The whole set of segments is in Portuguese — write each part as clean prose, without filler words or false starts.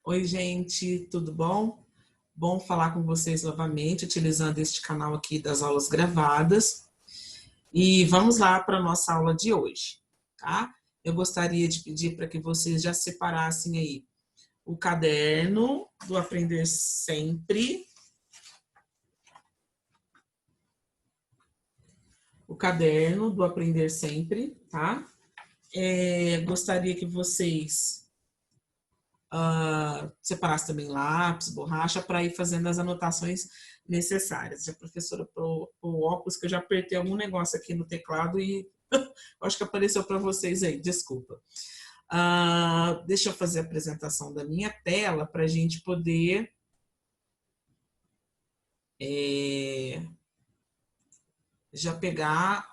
Oi, gente, tudo bom? Bom falar com vocês novamente, utilizando este canal aqui das aulas gravadas. E vamos lá para a nossa aula de hoje, tá? Eu gostaria de pedir para que vocês já separassem aí o caderno do Aprender Sempre, tá? Gostaria que vocês separassem também lápis, borracha, para ir fazendo as anotações necessárias. A professora pôs o óculos, que eu já apertei algum negócio aqui no teclado e acho que apareceu para vocês aí, desculpa. Deixa eu fazer a apresentação da minha tela para a gente poder já pegar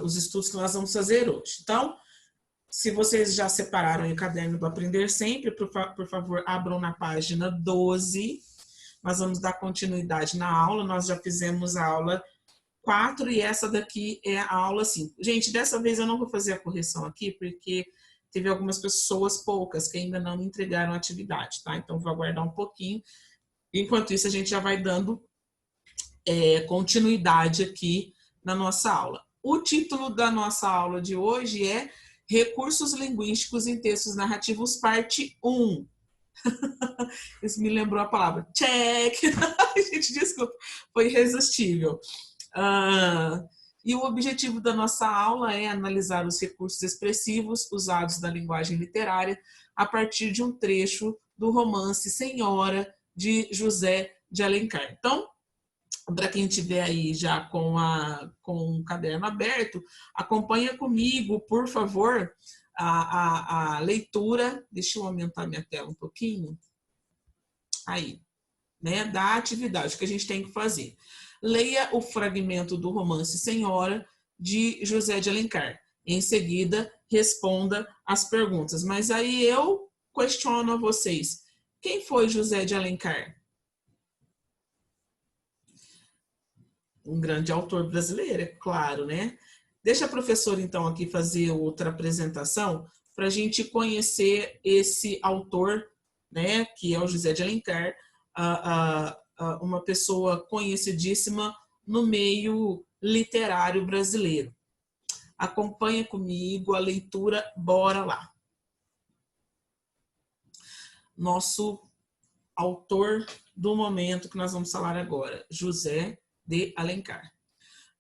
os estudos que nós vamos fazer hoje. Então, se vocês já separaram o caderno do Aprender Sempre, por favor, abram na página 12. Nós vamos dar continuidade na aula. Nós já fizemos a aula 4 e essa daqui é a aula 5. Gente, dessa vez eu não vou fazer a correção aqui, porque teve algumas pessoas, poucas, que ainda não entregaram a atividade, tá? Então, vou aguardar um pouquinho. Enquanto isso, a gente já vai dando continuidade aqui na nossa aula. O título da nossa aula de hoje é Recursos Linguísticos em Textos Narrativos, parte 1. Isso me lembrou a palavra check. Gente, desculpa, foi irresistível. E o objetivo da nossa aula é analisar os recursos expressivos usados na linguagem literária a partir de um trecho do romance Senhora, de José de Alencar. Então, para quem estiver aí já com o caderno aberto, acompanha comigo, por favor, a leitura. Deixa eu aumentar minha tela um pouquinho. Aí, né, da atividade que a gente tem que fazer. Leia o fragmento do romance Senhora, de José de Alencar. Em seguida, responda as perguntas. Mas aí eu questiono a vocês. Quem foi José de Alencar? Um grande autor brasileiro, é claro, né? Deixa a professora, então, aqui fazer outra apresentação para a gente conhecer esse autor, né, que é o José de Alencar, uma pessoa conhecidíssima no meio literário brasileiro. Acompanha comigo a leitura, bora lá. Nosso autor do momento que nós vamos falar agora, José de Alencar.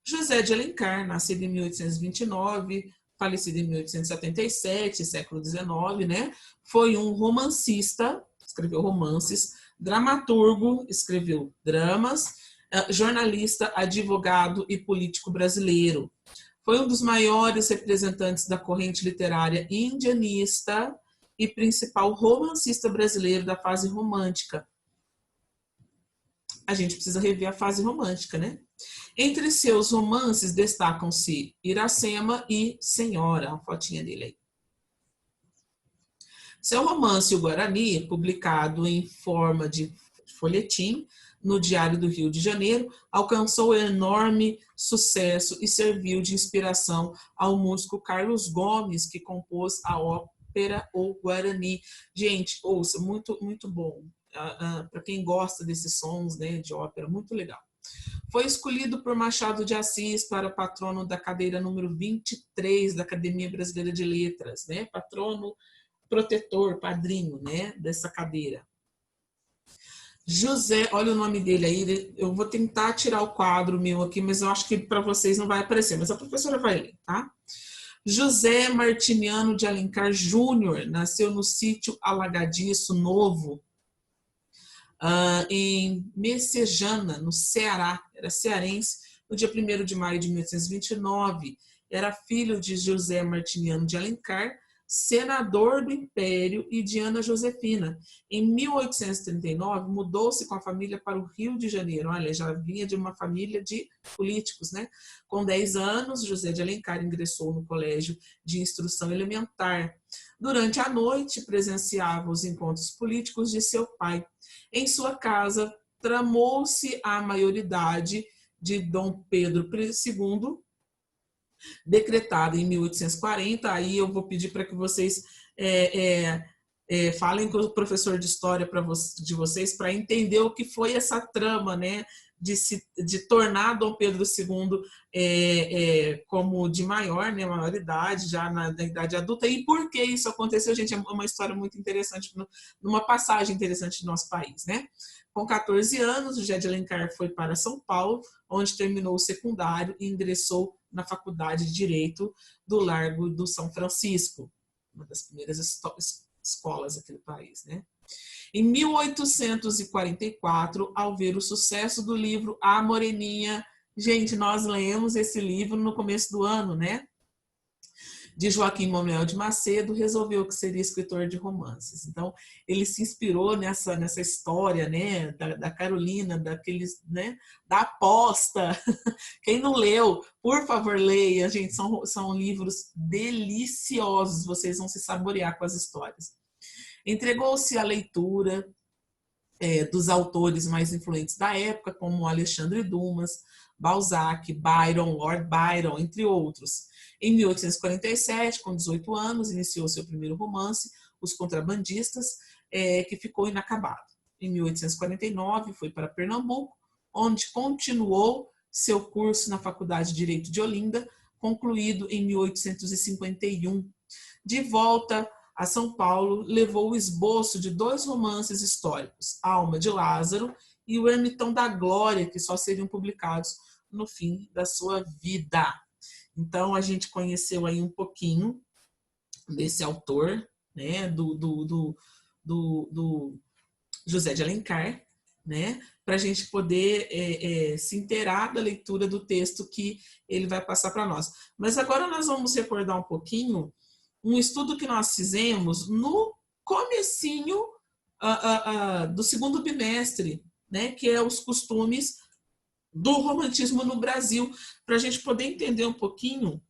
José de Alencar, nascido em 1829, falecido em 1877, século XIX, né? Foi um romancista, escreveu romances, dramaturgo, escreveu dramas, jornalista, advogado e político brasileiro. Foi um dos maiores representantes da corrente literária indianista e principal romancista brasileiro da fase romântica. A gente precisa rever a fase romântica, né? Entre seus romances destacam-se Iracema e Senhora, a fotinha dele aí. Seu romance O Guarani, publicado em forma de folhetim no Diário do Rio de Janeiro, alcançou enorme sucesso e serviu de inspiração ao músico Carlos Gomes, que compôs a ópera O Guarani. Gente, ouça, muito, muito bom. Para quem gosta desses sons, né, de ópera, muito legal. Foi escolhido por Machado de Assis para patrono da cadeira número 23 da Academia Brasileira de Letras, né? Patrono, protetor, padrinho, né, dessa cadeira. José, olha o nome dele aí, eu vou tentar tirar o quadro meu aqui, mas eu acho que para vocês não vai aparecer, mas a professora vai ler, tá? José Martiniano de Alencar Júnior nasceu no sítio Alagadiço Novo, em Messejana, no Ceará, era cearense, no dia 1º de maio de 1829. Era filho de José Martiniano de Alencar, senador do Império, e de Ana Josefina. Em 1839, mudou-se com a família para o Rio de Janeiro. Olha, já vinha de uma família de políticos, né? Com 10 anos, José de Alencar ingressou no Colégio de Instrução Elementar. Durante a noite, presenciava os encontros políticos de seu pai. Em sua casa, tramou-se a maioridade de Dom Pedro II, decretada em 1840. Aí eu vou pedir para que vocês falem com o professor de história de vocês para entender o que foi essa trama, né, de tornar Dom Pedro II como de maior, né, maioridade, já na idade adulta, e por que isso aconteceu, gente, é uma história muito interessante, numa passagem interessante do nosso país, né? Com 14 anos, José de Alencar foi para São Paulo, onde terminou o secundário e ingressou na Faculdade de Direito do Largo do São Francisco, uma das primeiras escolas aqui do país, né? Em 1844, ao ver o sucesso do livro A Moreninha, gente, nós lemos esse livro no começo do ano, né? De Joaquim Manuel de Macedo, resolveu que seria escritor de romances. Então, ele se inspirou nessa história, né, da Carolina, daqueles, né, da aposta. Quem não leu, por favor, leia, gente, são livros deliciosos, vocês vão se saborear com as histórias. Entregou-se à leitura dos autores mais influentes da época, como Alexandre Dumas, Balzac, Byron, Lord Byron, entre outros. Em 1847, com 18 anos, iniciou seu primeiro romance, Os Contrabandistas, que ficou inacabado. Em 1849, foi para Pernambuco, onde continuou seu curso na Faculdade de Direito de Olinda, concluído em 1851. De volta a São Paulo, levou o esboço de 2 romances históricos, Alma de Lázaro e O Ermitão da Glória, que só seriam publicados no fim da sua vida. Então, a gente conheceu aí um pouquinho desse autor, né, do José de Alencar, né, para a gente poder se inteirar da leitura do texto que ele vai passar para nós. Mas agora nós vamos recordar um pouquinho um estudo que nós fizemos no comecinho do segundo bimestre, né, que é os costumes do romantismo no Brasil, para a gente poder entender um pouquinho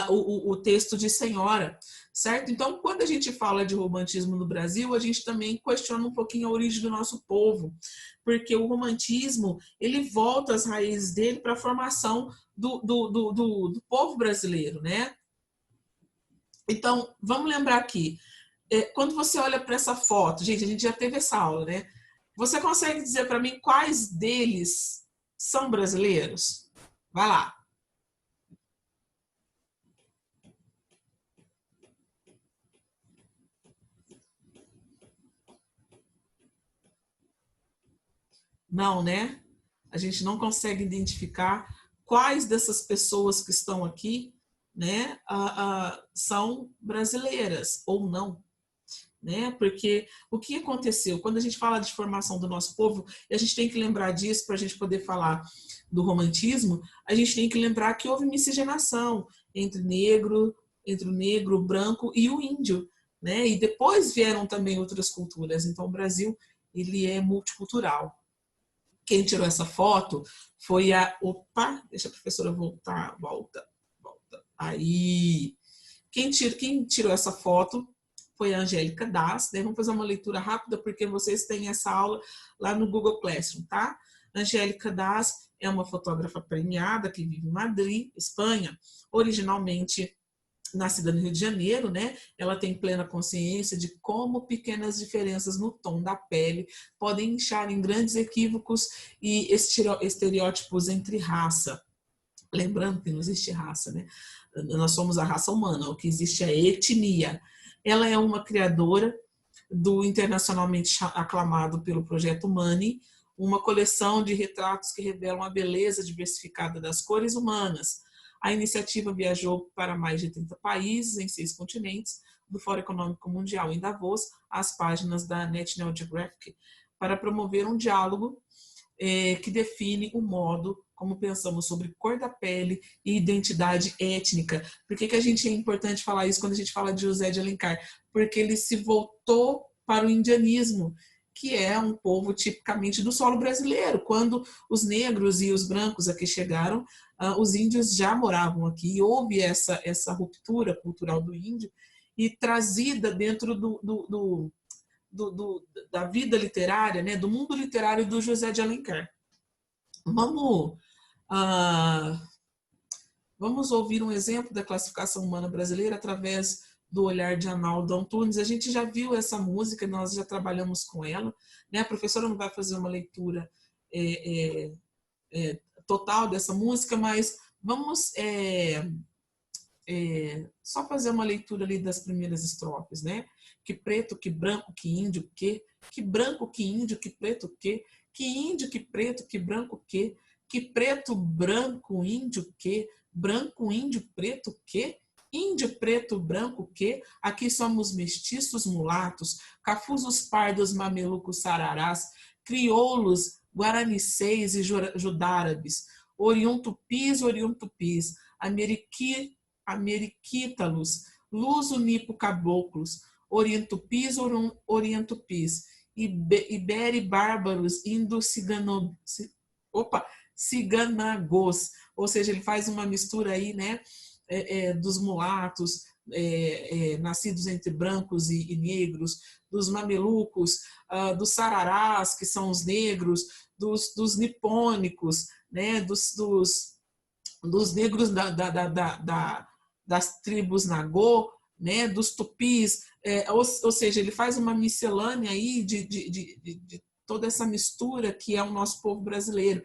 o texto de Senhora, certo? Então, quando a gente fala de romantismo no Brasil, a gente também questiona um pouquinho a origem do nosso povo, porque o romantismo, ele volta as raízes dele para a formação do povo brasileiro, né? Então, vamos lembrar aqui, quando você olha para essa foto, gente, a gente já teve essa aula, né? Você consegue dizer para mim quais deles são brasileiros? Vai lá. Não, né? A gente não consegue identificar quais dessas pessoas que estão aqui, né, são brasileiras ou não, né? Porque o que aconteceu? Quando a gente fala de formação do nosso povo, e a gente tem que lembrar disso para a gente poder falar do romantismo, a gente tem que lembrar que houve miscigenação entre o negro, o branco e o índio, né? E depois vieram também outras culturas. Então, o Brasil, ele é multicultural. Quem tirou essa foto foi Opa, deixa a professora voltar. Volta. Aí. Quem tirou essa foto foi a Angélica Das. Vamos fazer uma leitura rápida, porque vocês têm essa aula lá no Google Classroom, tá? Angélica Das é uma fotógrafa premiada que vive em Madrid, Espanha, originalmente nascida no Rio de Janeiro, né? Ela tem plena consciência de como pequenas diferenças no tom da pele podem inchar em grandes equívocos e estereótipos entre raça. Lembrando que não existe raça, né? Nós somos a raça humana, o que existe é etnia. Ela é uma criadora do internacionalmente aclamado pelo Projeto Money, uma coleção de retratos que revelam a beleza diversificada das cores humanas. A iniciativa viajou para mais de 30 países em 6 continentes, do Fórum Econômico Mundial em Davos, às páginas da National Geographic, para promover um diálogo que define o modo como pensamos sobre cor da pele e identidade étnica. Por que a gente é importante falar isso quando a gente fala de José de Alencar? Porque ele se voltou para o indianismo, que é um povo tipicamente do solo brasileiro. Quando os negros e os brancos aqui chegaram, os índios já moravam aqui, e houve essa ruptura cultural do índio e trazida dentro da vida literária, né, do mundo literário do José de Alencar. Vamos ouvir um exemplo da classificação humana brasileira através do Olhar de Arnaldo Antunes. A gente já viu essa música, nós já trabalhamos com ela, né? A professora não vai fazer uma leitura total dessa música, mas vamos só fazer uma leitura ali das primeiras estrofes, né? Que preto, que branco, que índio, que branco, que índio, que preto, que índio, que preto, que branco, que preto, branco, índio, que branco, índio, preto, que índio, preto, branco, que aqui somos mestiços, mulatos, cafuzos, pardos, mamelucos, sararás, crioulos, guaranicês e judárabes, oriuntupis, ameriquítalos, luso-nipo caboclos, orientupis, iberi-bárbaros, ciganagos, ou seja, ele faz uma mistura aí, né, dos mulatos, nascidos entre brancos e negros, dos mamelucos, dos sararás, que são os negros, dos nipônicos, né, dos negros das tribos Nagô, né, dos tupis, ou seja, ele faz uma miscelânea aí de toda essa mistura que é o nosso povo brasileiro,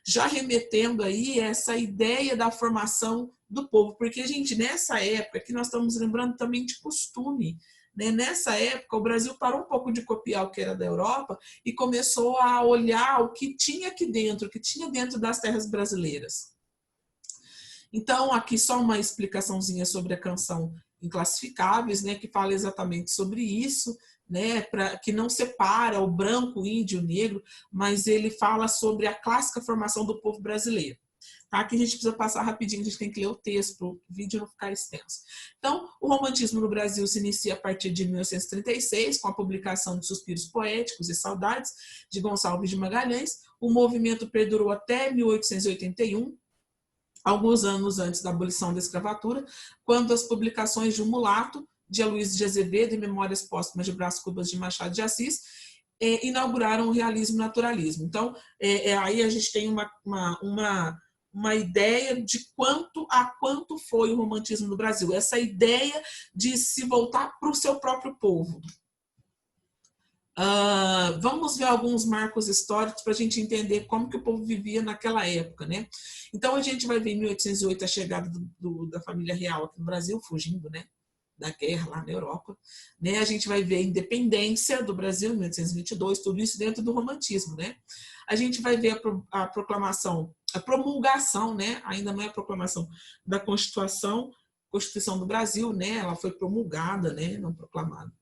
já remetendo aí essa ideia da formação do povo, porque, gente, nessa época que nós estamos lembrando também de costume, né? Nessa época o Brasil parou um pouco de copiar o que era da Europa e começou a olhar o que tinha aqui dentro, o que tinha dentro das terras brasileiras. Então, aqui só uma explicaçãozinha sobre a canção Inclassificáveis, né, que fala exatamente sobre isso, né, que não separa o branco, o índio, o negro, mas ele fala sobre a clássica formação do povo brasileiro. Tá? Aqui a gente precisa passar rapidinho, a gente tem que ler o texto para o vídeo não ficar extenso. Então, o romantismo no Brasil se inicia a partir de 1936, com a publicação de Suspiros Poéticos e Saudades, de Gonçalves de Magalhães. O movimento perdurou até 1881, alguns anos antes da abolição da escravatura, quando as publicações de O Mulato, de Aloysio de Azevedo e Memórias Póstumas de Brás Cubas de Machado de Assis, inauguraram o realismo e naturalismo. Então, aí a gente tem uma ideia de quanto foi o romantismo no Brasil, essa ideia de se voltar para o seu próprio povo. Vamos ver alguns marcos históricos para a gente entender como que o povo vivia naquela época, né? Então a gente vai ver em 1808 a chegada da família real aqui no Brasil, fugindo, né, da guerra lá na Europa, né? A gente vai ver a independência do Brasil em 1822, tudo isso dentro do romantismo, né? A gente vai ver a proclamação, a promulgação, né? Ainda não é a proclamação da Constituição do Brasil, né? Ela foi promulgada, né? Não proclamada.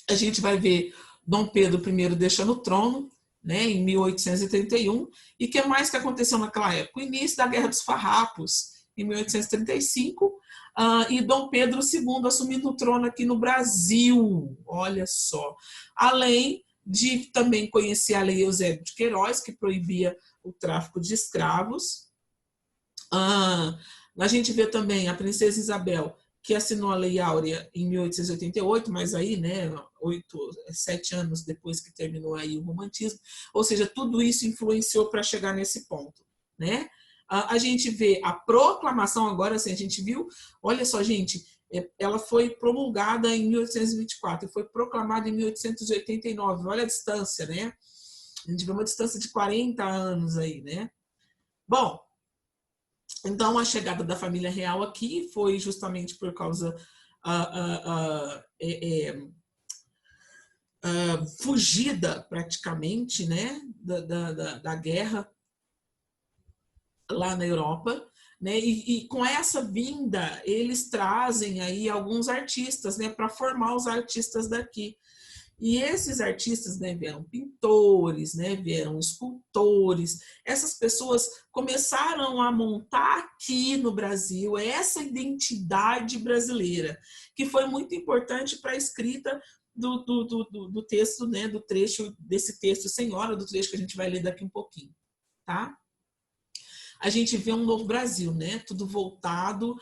A gente vai ver Dom Pedro I deixando o trono, né, em 1831, e o que mais que aconteceu naquela época? O início da Guerra dos Farrapos, em 1835, e Dom Pedro II assumindo o trono aqui no Brasil, olha só. Além de também conhecer a Lei Eusébio de Queiroz, que proibia o tráfico de escravos. A gente vê também a Princesa Isabel, que assinou a Lei Áurea em 1888, mas aí, né, 7 anos depois que terminou aí o romantismo, ou seja, tudo isso influenciou para chegar nesse ponto, né? A gente vê a proclamação agora, assim, a gente viu, olha só, gente, ela foi promulgada em 1824 e foi proclamada em 1889, olha a distância, né? A gente vê uma distância de 40 anos aí, né? Bom, então, a chegada da família real aqui foi justamente por causa fugida praticamente, né, da guerra lá na Europa, né, e com essa vinda eles trazem aí alguns artistas, né, para formar os artistas daqui. E esses artistas, né, vieram pintores, né, vieram escultores. Essas pessoas começaram a montar aqui no Brasil essa identidade brasileira, que foi muito importante para a escrita do texto, né, do trecho desse texto Senhora, do trecho que a gente vai ler daqui um pouquinho, tá? A gente vê um novo Brasil, né? Tudo voltado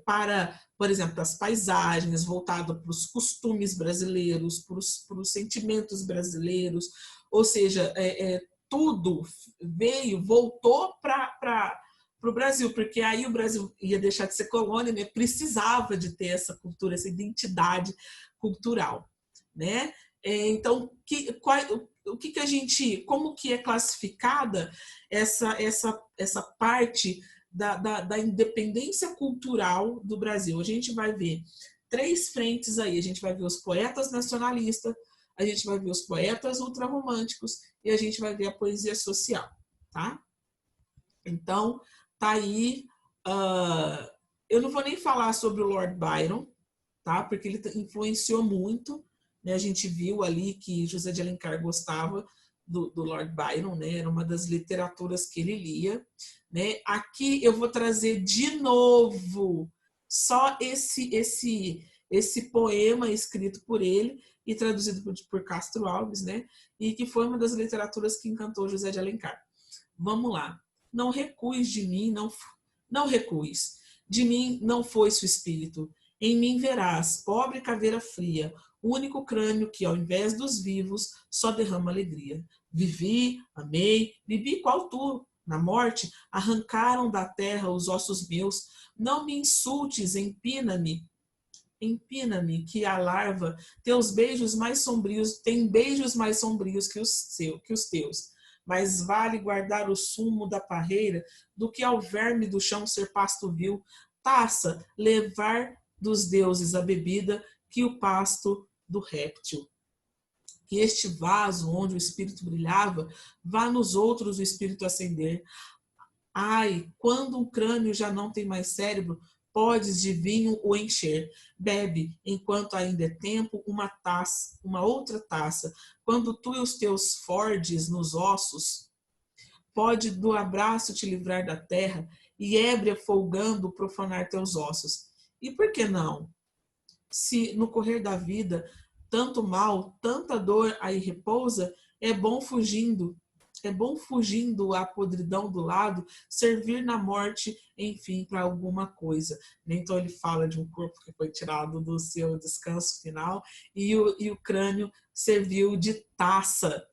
para, por exemplo, as paisagens, voltado para os costumes brasileiros, para os sentimentos brasileiros, ou seja, tudo voltou para para o Brasil, porque aí o Brasil ia deixar de ser colônia, né? Precisava de ter essa cultura, essa identidade cultural, né? Então, o que a gente, como que é classificada essa parte da independência cultural do Brasil? A gente vai ver 3 frentes aí. A gente vai ver os poetas nacionalistas, a gente vai ver os poetas ultrarromânticos e a gente vai ver a poesia social, tá? Então, tá aí. Eu não vou nem falar sobre o Lord Byron, tá? Porque ele influenciou muito, né? A gente viu ali que José de Alencar gostava do Lord Byron, né? Era uma das literaturas que ele lia, né? Aqui eu vou trazer de novo só esse poema escrito por ele e traduzido por Castro Alves, né? E que foi uma das literaturas que encantou José de Alencar. Vamos lá. Não recues de mim, não recues. De mim não foi-se o espírito. Em mim verás, pobre caveira fria, único crânio que, ao invés dos vivos, só derrama alegria. Vivi, amei, vivi qual tu. Na morte, arrancaram da terra os ossos meus. Não me insultes, empina-me, que a larva, teus beijos mais sombrios, tem beijos mais sombrios que os teus. Mas vale guardar o sumo da parreira do que ao verme do chão ser pasto vil. Taça, levar dos deuses a bebida que o pasto do réptil. Que este vaso onde o espírito brilhava, vá nos outros o espírito acender. Ai, quando um crânio já não tem mais cérebro, podes de vinho o encher. Bebe, enquanto ainda é tempo, uma outra taça. Quando tu e os teus fordes nos ossos, pode do abraço te livrar da terra e ébria folgando profanar teus ossos. E por que não? Se no correr da vida tanto mal, tanta dor aí repousa, é bom fugindo à podridão do lado, servir na morte, enfim, para alguma coisa. Então ele fala de um corpo que foi tirado do seu descanso final e o crânio serviu de taça,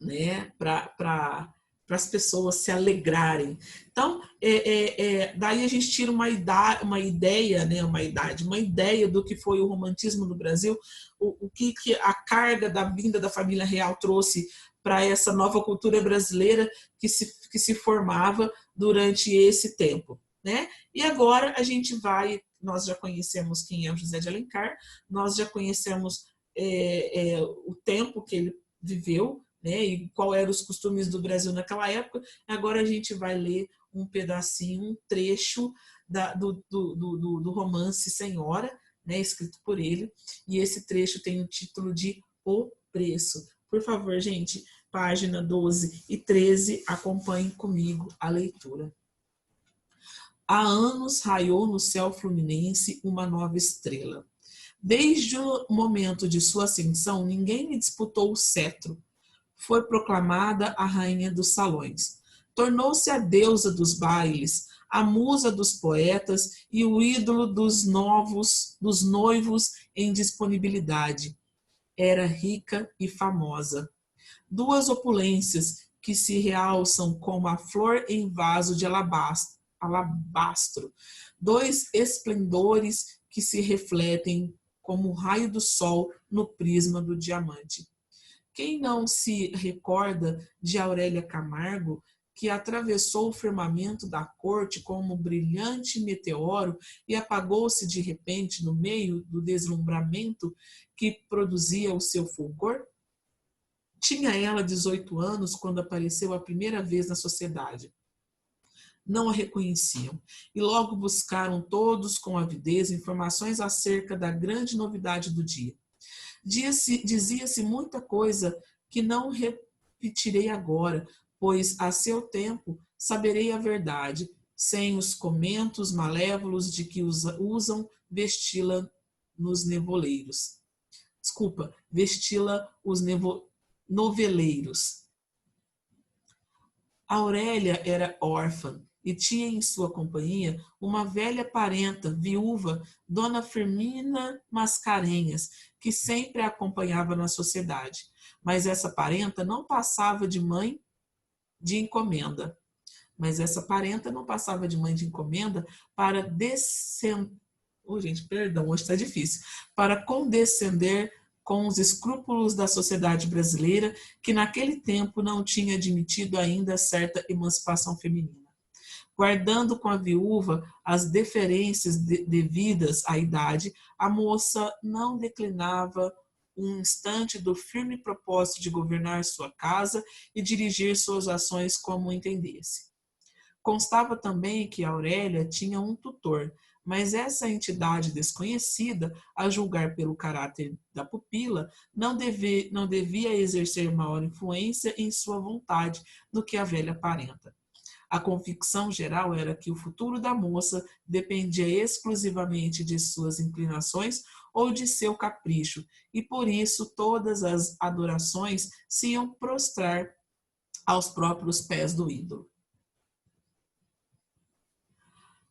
né, para as pessoas se alegrarem. Então, daí a gente tira uma ideia do que foi o romantismo no Brasil, o que a carga da vinda da família real trouxe para essa nova cultura brasileira que se formava durante esse tempo, né? E agora nós já conhecemos quem é o José de Alencar, nós já conhecemos o tempo que ele viveu, né, e qual eram os costumes do Brasil naquela época. Agora a gente vai ler um pedacinho, um trecho do romance Senhora, né, escrito por ele, e esse trecho tem o título de O Preço. Por favor, gente, página 12 e 13, acompanhem comigo a leitura. Há anos raiou no céu fluminense uma nova estrela. Desde o momento de sua ascensão, ninguém lhe disputou o cetro. Foi proclamada a rainha dos salões. Tornou-se a deusa dos bailes, a musa dos poetas e o ídolo dos noivos em disponibilidade. Era rica e famosa. Duas opulências que se realçam como a flor em vaso de alabastro. Dois esplendores que se refletem como o raio do sol no prisma do diamante. Quem não se recorda de Aurélia Camargo, que atravessou o firmamento da corte como um brilhante meteoro e apagou-se de repente no meio do deslumbramento que produzia o seu fulgor? Tinha ela 18 anos quando apareceu a primeira vez na sociedade. Não a reconheciam, e logo buscaram todos com avidez informações acerca da grande novidade do dia. Dizia-se muita coisa que não repetirei agora, pois a seu tempo saberei a verdade, sem os comentos malévolos de que usam vesti-la nos nevoleiros. Desculpa, vesti-la os noveleiros. Aurélia era órfã e tinha em sua companhia uma velha parenta, viúva, Dona Firmina Mascarenhas, que sempre a acompanhava na sociedade. Mas essa parenta não passava de mãe de encomenda. Mas essa parenta não passava de mãe de encomenda para hoje está difícil, para condescender com os escrúpulos da sociedade brasileira, que naquele tempo não tinha admitido ainda certa emancipação feminina. Guardando com a viúva as deferências devidas à idade, a moça não declinava um instante do firme propósito de governar sua casa e dirigir suas ações como entendesse. Constava também que Aurélia tinha um tutor, mas essa entidade desconhecida, a julgar pelo caráter da pupila, não devia exercer maior influência em sua vontade do que a velha parenta. A convicção geral era que o futuro da moça dependia exclusivamente de suas inclinações ou de seu capricho, e por isso todas as adorações se iam prostrar aos próprios pés do ídolo.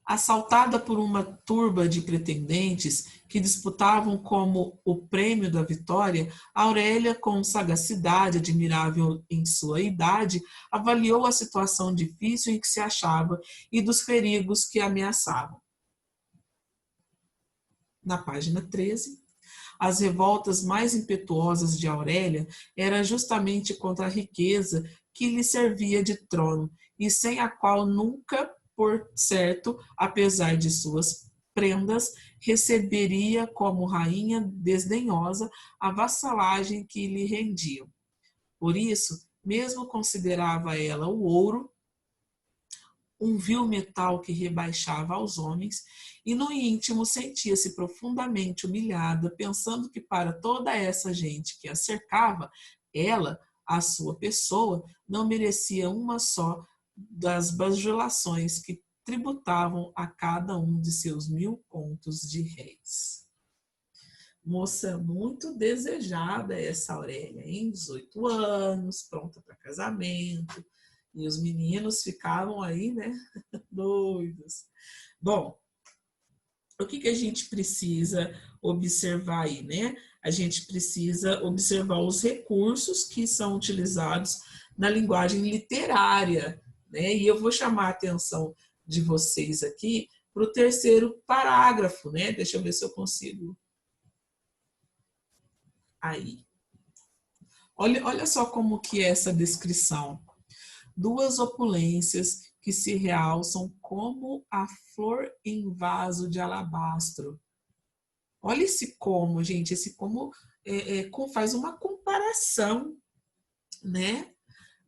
Assaltada por uma turba de pretendentes que disputavam como o prêmio da vitória, Aurélia, com sagacidade admirável em sua idade, avaliou a situação difícil em que se achava e dos perigos que a ameaçavam. Na página 13, as revoltas mais impetuosas de Aurélia eram justamente contra a riqueza que lhe servia de trono e sem a qual nunca, por certo, apesar de suas prendas, receberia como rainha desdenhosa a vassalagem que lhe rendiam. Por isso, mesmo considerava ela o ouro um vil metal que rebaixava aos homens, e no íntimo sentia-se profundamente humilhada, pensando que para toda essa gente que a cercava, ela, a sua pessoa, não merecia uma só das bajulações que tributavam a cada um de seus 1000 contos de réis. Moça muito desejada essa Aurélia, em 18 anos, pronta para casamento, e os meninos ficavam aí, né, doidos. Bom, o que a gente precisa observar aí, né? A gente precisa observar os recursos que são utilizados na linguagem literária, né? E eu vou chamar a atenção de vocês aqui para o terceiro parágrafo, né? Deixa eu ver se eu consigo. Aí. Olha só como que é essa descrição. Duas opulências que se realçam como a flor em vaso de alabastro. Olha esse como, gente, esse como faz uma comparação, né?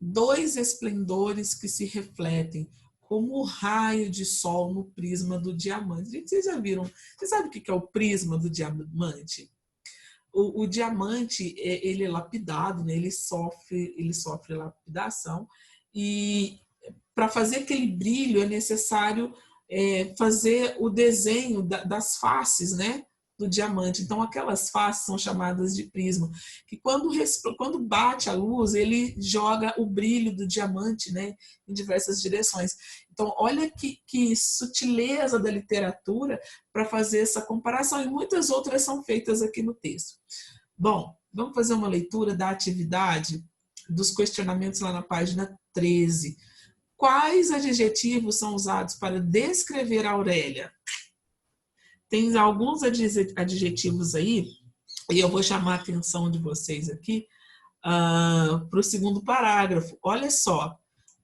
Dois esplendores que se refletem como o raio de sol no prisma do diamante. Gente, vocês já viram? Você sabe o que é o prisma do diamante? O diamante, ele é lapidado, né? Ele sofre lapidação, e para fazer aquele brilho é necessário fazer o desenho das faces, né, do diamante. Então aquelas faces são chamadas de prisma, que quando bate a luz, ele joga o brilho do diamante, né, em diversas direções. Então olha que sutileza da literatura para fazer essa comparação, e muitas outras são feitas aqui no texto. Bom, vamos fazer uma leitura da atividade dos questionamentos lá na página 13. Quais adjetivos são usados para descrever a Aurélia? Tem alguns adjetivos aí, e eu vou chamar a atenção de vocês aqui para o segundo parágrafo. Olha só,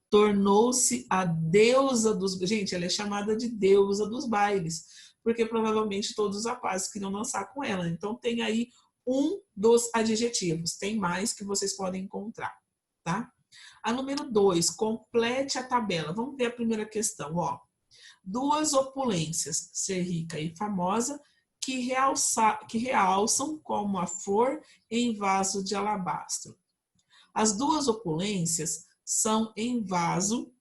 tornou-se a deusa dos... Gente, ela é chamada de deusa dos bailes, porque provavelmente todos os rapazes queriam dançar com ela. Então tem aí um dos adjetivos, tem mais que vocês podem encontrar, tá? A número 2, complete a tabela. Vamos ver a primeira questão, ó. Duas opulências, ser rica e famosa, que realçam como a flor em vaso de alabastro. As duas opulências são em vaso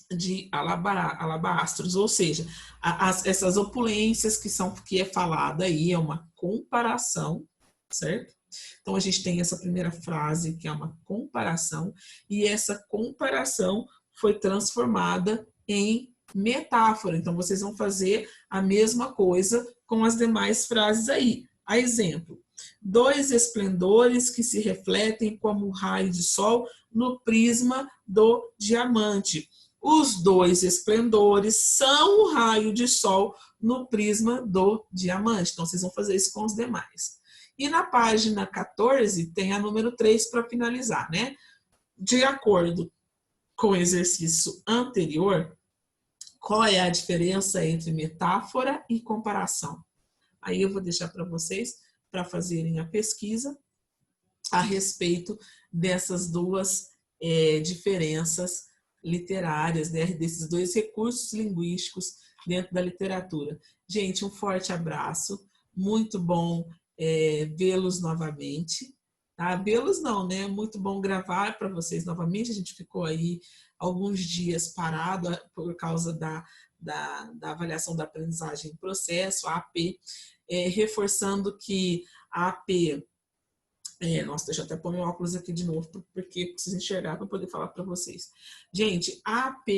de alabastros, ou seja, essas opulências que é falada aí, é uma comparação, certo? Então a gente tem essa primeira frase, que é uma comparação, e essa comparação foi transformada em metáfora. Então vocês vão fazer a mesma coisa com as demais frases aí. A exemplo, dois esplendores que se refletem como um raio de sol no prisma do diamante. Os dois esplendores são o raio de sol no prisma do diamante. Então, vocês vão fazer isso com os demais. E na página 14 tem a número 3 para finalizar, né? De acordo com o exercício anterior, qual é a diferença entre metáfora e comparação? Aí eu vou deixar para vocês para fazerem a pesquisa a respeito dessas duas diferenças literárias, né? Desses dois recursos linguísticos dentro da literatura. Gente, um forte abraço, muito bom vê-los novamente. Tá? Vê-los não, né? Muito bom gravar para vocês novamente. A gente ficou aí alguns dias parado por causa da avaliação da aprendizagem em processo, a AP, reforçando que a AP... nossa, deixa eu até pôr meu óculos aqui de novo, porque preciso enxergar para poder falar para vocês. Gente, a AP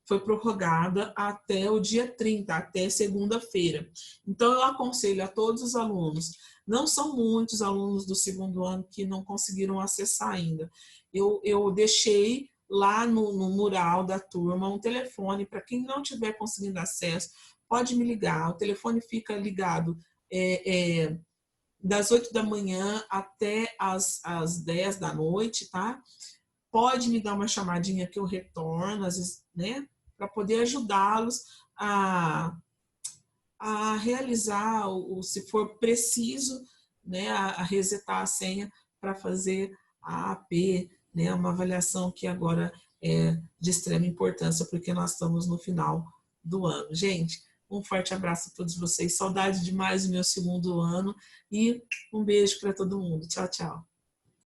foi prorrogada até o dia 30, até segunda-feira. Então, eu aconselho a todos os alunos, não são muitos alunos do segundo ano que não conseguiram acessar ainda. Eu deixei lá no mural da turma um telefone, para quem não tiver conseguindo acesso, pode me ligar, o telefone fica ligado das 8 da manhã até as 10 da noite, tá? Pode me dar uma chamadinha que eu retorno, às vezes, né? Para poder ajudá-los a realizar, se for preciso, né? A resetar a senha para fazer a AP, né? Uma avaliação que agora é de extrema importância, porque nós estamos no final do ano. Gente, um forte abraço a todos vocês. Saudade demais do meu segundo ano e um beijo para todo mundo. Tchau, tchau.